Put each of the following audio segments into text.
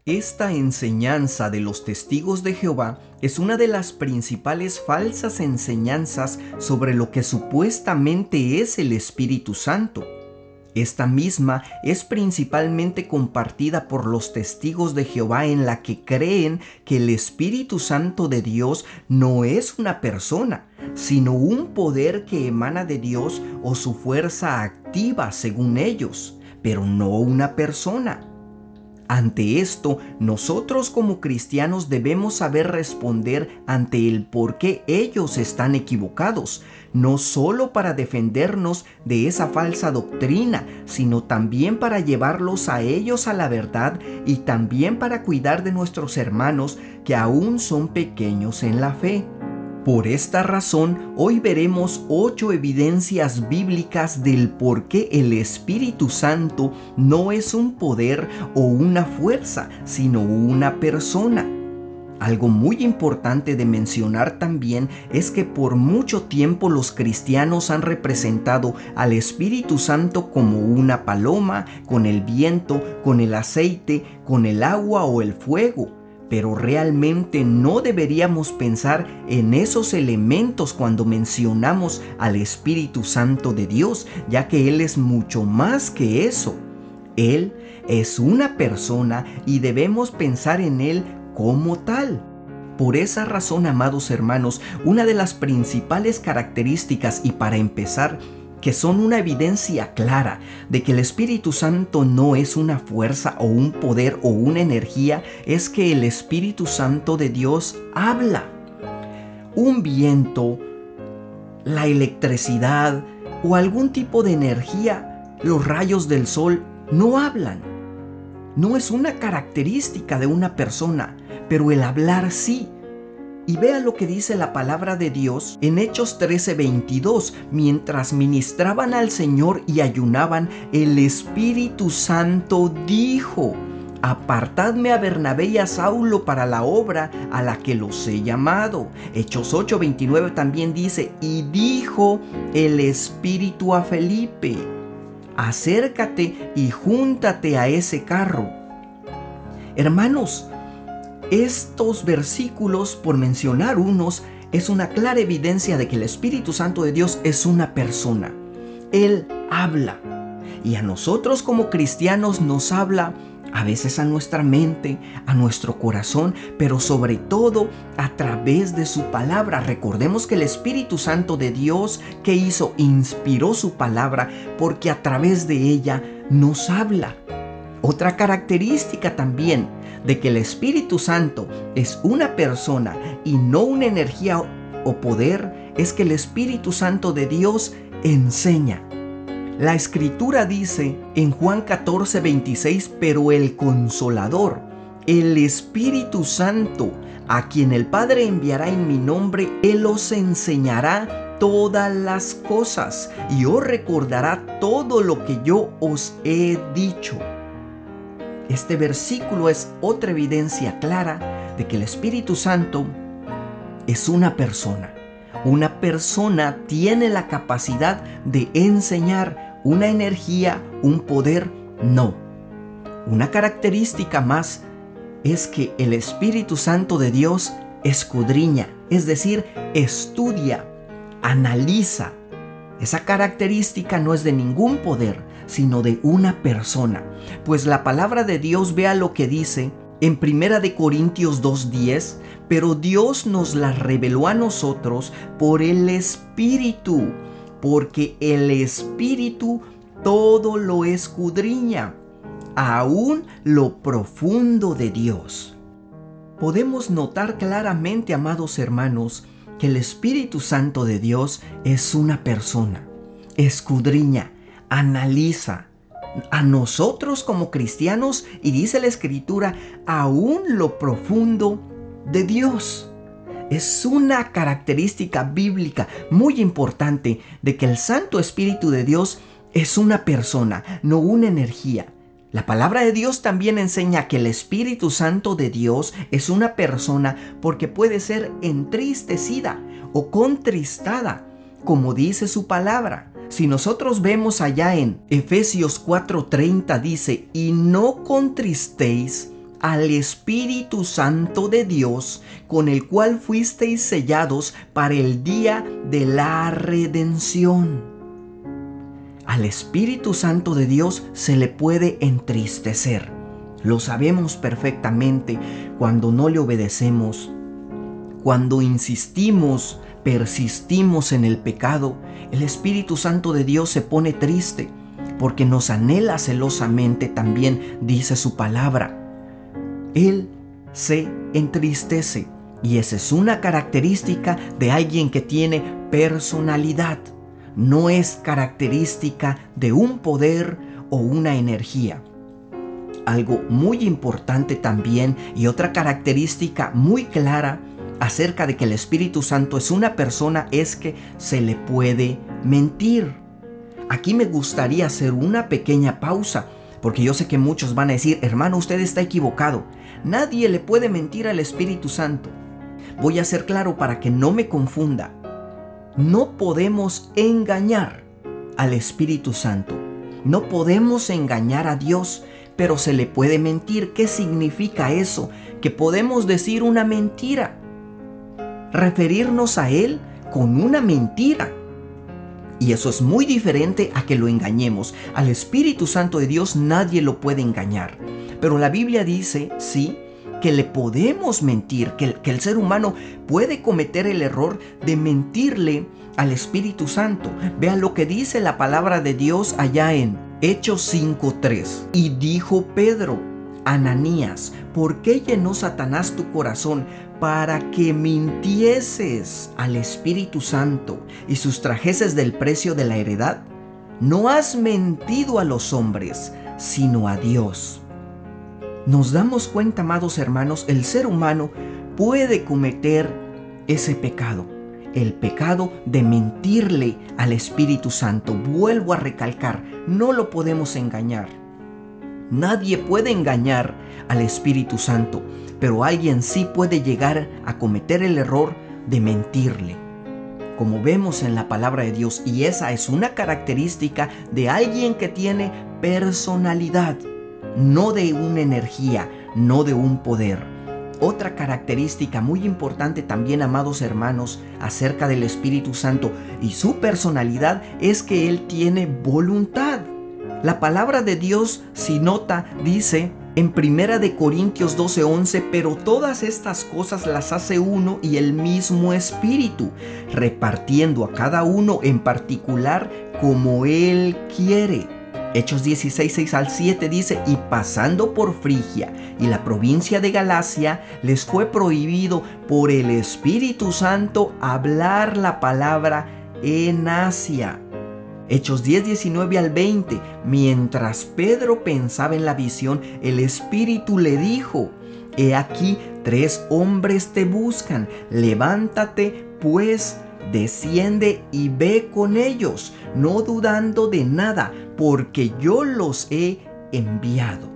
Esta enseñanza de los testigos de Jehová es una de las principales falsas enseñanzas sobre lo que supuestamente es el Espíritu Santo. Esta misma es principalmente compartida por los testigos de Jehová, en la que creen que el Espíritu Santo de Dios no es una persona, sino un poder que emana de Dios o su fuerza activa según ellos, pero no una persona. Ante esto, nosotros como cristianos debemos saber responder ante el por qué ellos están equivocados, no solo para defendernos de esa falsa doctrina, sino también para llevarlos a ellos a la verdad y también para cuidar de nuestros hermanos que aún son pequeños en la fe. Por esta razón, hoy veremos 8 evidencias bíblicas del por qué el Espíritu Santo no es un poder o una fuerza, sino una persona. Algo muy importante de mencionar también es que por mucho tiempo los cristianos han representado al Espíritu Santo como una paloma, con el viento, con el aceite, con el agua o el fuego. Pero realmente no deberíamos pensar en esos elementos cuando mencionamos al Espíritu Santo de Dios, ya que Él es mucho más que eso. Él es una persona y debemos pensar en Él como tal. Por esa razón, amados hermanos, una de las principales características, y para empezar, que son una evidencia clara de que el Espíritu Santo no es una fuerza o un poder o una energía, es que el Espíritu Santo de Dios habla. Un viento, la electricidad o algún tipo de energía, los rayos del sol, no hablan. No es una característica de una persona, pero el hablar sí. Y vea lo que dice la palabra de Dios en Hechos 13:22. Mientras ministraban al Señor y ayunaban, el Espíritu Santo dijo: apartadme a Bernabé y a Saulo para la obra a la que los he llamado. Hechos 8:29 también dice: y dijo el Espíritu a Felipe: acércate y júntate a ese carro. Hermanos, estos versículos, por mencionar unos, es una clara evidencia de que el Espíritu Santo de Dios es una persona. Él habla. Y a nosotros como cristianos nos habla a veces a nuestra mente, a nuestro corazón, pero sobre todo a través de su palabra. Recordemos que el Espíritu Santo de Dios, ¿qué hizo? Inspiró su palabra, porque a través de ella nos habla. Otra característica también de que el Espíritu Santo es una persona y no una energía o poder es que el Espíritu Santo de Dios enseña. La Escritura dice en Juan 14:26: pero el Consolador, el Espíritu Santo, a quien el Padre enviará en mi nombre, Él os enseñará todas las cosas y os recordará todo lo que yo os he dicho. Este versículo es otra evidencia clara de que el Espíritu Santo es una persona. Una persona tiene la capacidad de enseñar. Una energía, un poder, no. Una característica más es que el Espíritu Santo de Dios escudriña, es decir, estudia, analiza. Esa característica no es de ningún poder, sino de una persona. Pues la palabra de Dios, vea lo que dice en 1 Corintios 2:10: pero Dios nos la reveló a nosotros por el Espíritu, porque el Espíritu todo lo escudriña, aún lo profundo de Dios. Podemos notar claramente, amados hermanos, que el Espíritu Santo de Dios es una persona. Escudriña, analiza a nosotros como cristianos, y dice la Escritura, aún lo profundo de Dios. Es una característica bíblica muy importante de que el Santo Espíritu de Dios es una persona, no una energía. La palabra de Dios también enseña que el Espíritu Santo de Dios es una persona porque puede ser entristecida o contristada, como dice su palabra. Si nosotros vemos allá en Efesios 4:30 dice: y no contristéis al Espíritu Santo de Dios, con el cual fuisteis sellados para el día de la redención. Al Espíritu Santo de Dios se le puede entristecer. Lo sabemos perfectamente cuando no le obedecemos, cuando insistimos, persistimos en el pecado. El Espíritu Santo de Dios se pone triste porque nos anhela celosamente, también dice su palabra. Él se entristece y esa es una característica de alguien que tiene personalidad. No es característica de un poder o una energía. Algo muy importante también y otra característica muy clara acerca de que el Espíritu Santo es una persona es que se le puede mentir. Aquí me gustaría hacer una pequeña pausa, porque yo sé que muchos van a decir: hermano, usted está equivocado. Nadie le puede mentir al Espíritu Santo. Voy a ser claro para que no me confunda. No podemos engañar al Espíritu Santo. No podemos engañar a Dios, pero se le puede mentir. ¿Qué significa eso? Que podemos decir una mentira, referirnos a Él con una mentira. Y eso es muy diferente a que lo engañemos. Al Espíritu Santo de Dios nadie lo puede engañar. Pero la Biblia dice, sí, que le podemos mentir, que el ser humano puede cometer el error de mentirle al Espíritu Santo. Vean lo que dice la palabra de Dios allá en Hechos 5:3. Y dijo Pedro: Ananías, ¿por qué llenó Satanás tu corazón para que mintieses al Espíritu Santo y sustrajeses del precio de la heredad? No has mentido a los hombres, sino a Dios. Nos damos cuenta, amados hermanos, el ser humano puede cometer ese pecado, el pecado de mentirle al Espíritu Santo. Vuelvo a recalcar, no lo podemos engañar. Nadie puede engañar al Espíritu Santo, pero alguien sí puede llegar a cometer el error de mentirle, como vemos en la palabra de Dios, y esa es una característica de alguien que tiene personalidad, no de una energía, no de un poder. Otra característica muy importante también, amados hermanos, acerca del Espíritu Santo y su personalidad es que Él tiene voluntad. La palabra de Dios, si nota, dice en 1 Corintios 12:11, pero todas estas cosas las hace uno y el mismo Espíritu, repartiendo a cada uno en particular como Él quiere. Hechos 16:6-7 dice: y pasando por Frigia y la provincia de Galacia, les fue prohibido por el Espíritu Santo hablar la palabra en Asia. Hechos 10:19-20, mientras Pedro pensaba en la visión, el Espíritu le dijo: he aquí 3 hombres te buscan, levántate pues, desciende y ve con ellos, no dudando de nada, porque yo los he enviado.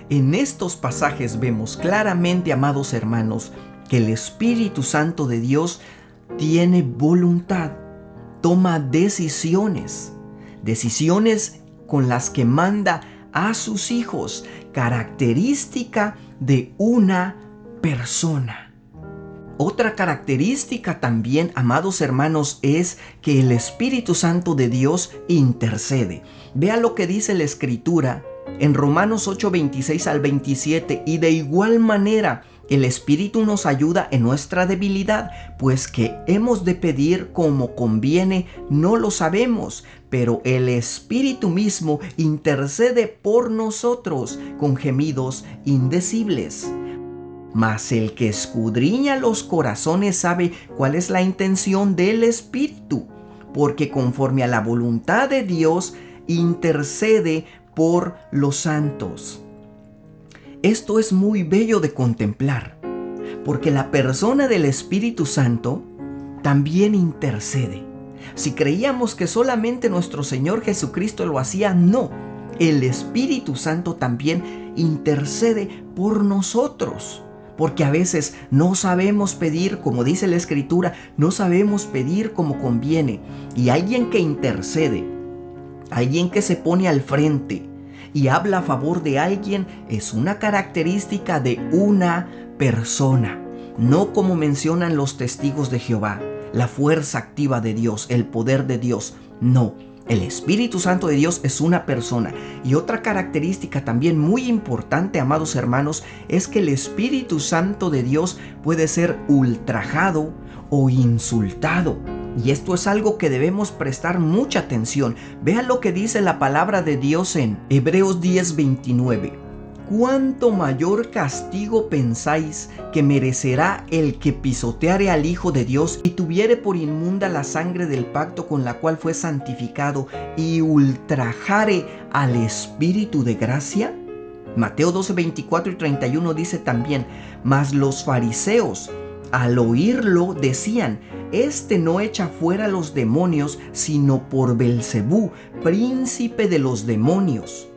En estos pasajes vemos claramente, amados hermanos, que el Espíritu Santo de Dios tiene voluntad, toma decisiones con las que manda a sus hijos, característica de una persona. Otra característica también, amados hermanos, es que el Espíritu Santo de Dios intercede. Vea lo que dice la Escritura en Romanos 8:26-27, y de igual manera el Espíritu nos ayuda en nuestra debilidad, pues que hemos de pedir como conviene no lo sabemos, pero el Espíritu mismo intercede por nosotros con gemidos indecibles. Mas el que escudriña los corazones sabe cuál es la intención del Espíritu, porque conforme a la voluntad de Dios intercede por los santos. Esto es muy bello de contemplar, porque la persona del Espíritu Santo también intercede. Si creíamos que solamente nuestro Señor Jesucristo lo hacía, no. El Espíritu Santo también intercede por nosotros. Porque a veces no sabemos pedir, como dice la Escritura, no sabemos pedir como conviene. Y alguien que intercede, alguien que se pone al frente y habla a favor de alguien, es una característica de una persona, no como mencionan los testigos de Jehová, la fuerza activa de Dios, el poder de Dios. No, el Espíritu Santo de Dios es una persona. Y otra característica también muy importante, amados hermanos, es que el Espíritu Santo de Dios puede ser ultrajado o insultado. Y esto es algo que debemos prestar mucha atención. Vean lo que dice la palabra de Dios en Hebreos 10:29. ¿Cuánto mayor castigo pensáis que merecerá el que pisoteare al Hijo de Dios y tuviere por inmunda la sangre del pacto con la cual fue santificado y ultrajare al Espíritu de gracia? Mateo 12:24 y 31 dice también: mas los fariseos al oírlo decían: este no echa fuera los demonios, sino por Belcebú, príncipe de los demonios.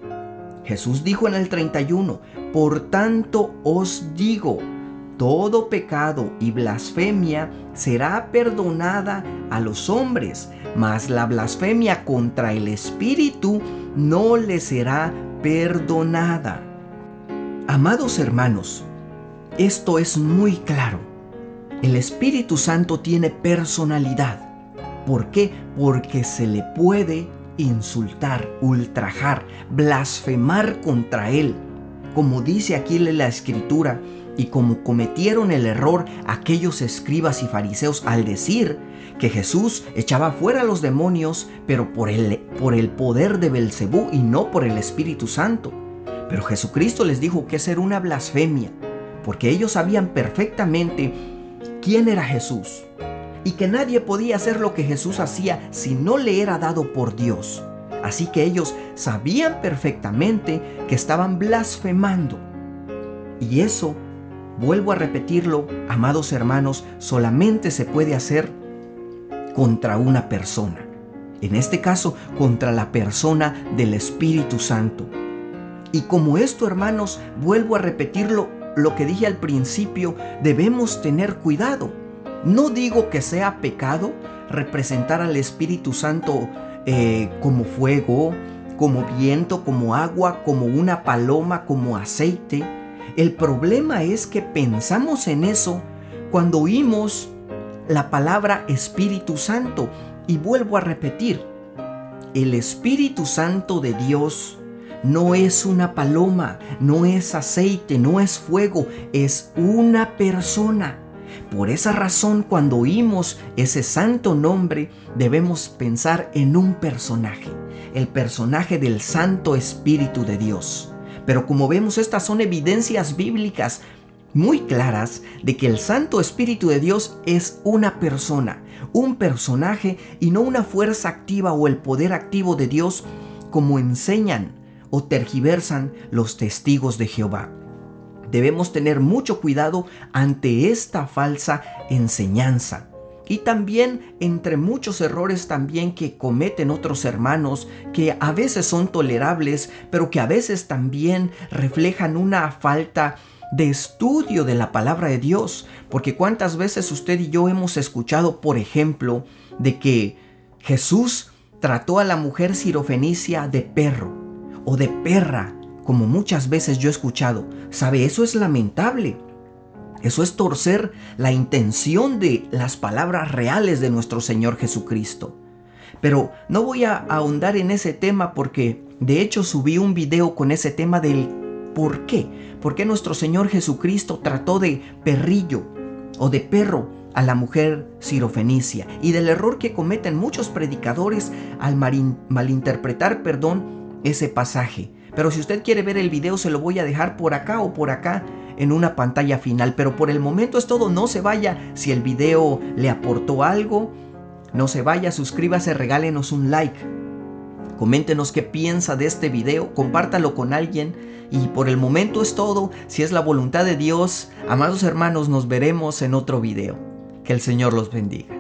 Jesús dijo en el 31: por tanto os digo, todo pecado y blasfemia será perdonada a los hombres, mas la blasfemia contra el Espíritu no le será perdonada. Amados hermanos, esto es muy claro. El Espíritu Santo tiene personalidad. ¿Por qué? Porque se le puede insultar, ultrajar, blasfemar contra Él. Como dice aquí la Escritura, y como cometieron el error aquellos escribas y fariseos al decir que Jesús echaba fuera a los demonios, pero por el poder de Belcebú y no por el Espíritu Santo. Pero Jesucristo les dijo que esa era una blasfemia, porque ellos sabían perfectamente quién era Jesús y que nadie podía hacer lo que Jesús hacía si no le era dado por Dios. Así que ellos sabían perfectamente que estaban blasfemando. Y eso, vuelvo a repetirlo, amados hermanos, solamente se puede hacer contra una persona. En este caso, contra la persona del Espíritu Santo. Y como esto, hermanos, vuelvo a repetirlo, lo que dije al principio, debemos tener cuidado. No digo que sea pecado representar al Espíritu Santo como fuego, como viento, como agua, como una paloma, como aceite. El problema es que pensamos en eso cuando oímos la palabra Espíritu Santo. Y vuelvo a repetir, el Espíritu Santo de Dios no es una paloma, no es aceite, no es fuego, es una persona. Por esa razón, cuando oímos ese santo nombre, debemos pensar en un personaje, el personaje del Santo Espíritu de Dios. Pero como vemos, estas son evidencias bíblicas muy claras de que el Santo Espíritu de Dios es una persona, un personaje y no una fuerza activa o el poder activo de Dios como enseñan o tergiversan los testigos de Jehová. Debemos tener mucho cuidado ante esta falsa enseñanza. Y también entre muchos errores también que cometen otros hermanos que a veces son tolerables, pero que a veces también reflejan una falta de estudio de la palabra de Dios. Porque cuántas veces usted y yo hemos escuchado, por ejemplo, de que Jesús trató a la mujer sirofenicia de perro o de perra, como muchas veces yo he escuchado. ¿Sabe? Eso es lamentable. Eso es torcer la intención de las palabras reales de nuestro Señor Jesucristo. Pero no voy a ahondar en ese tema porque de hecho subí un video con ese tema del por qué. ¿Por qué nuestro Señor Jesucristo trató de perrillo o de perro a la mujer sirofenicia? Y del error que cometen muchos predicadores al malinterpretar, ese pasaje. Pero si usted quiere ver el video, se lo voy a dejar por acá o por acá en una pantalla final. Pero por el momento es todo. No se vaya. Si el video le aportó algo, no se vaya, suscríbase, regálenos un like. Coméntenos qué piensa de este video, compártalo con alguien. Y por el momento es todo. Si es la voluntad de Dios, amados hermanos, nos veremos en otro video. Que el Señor los bendiga.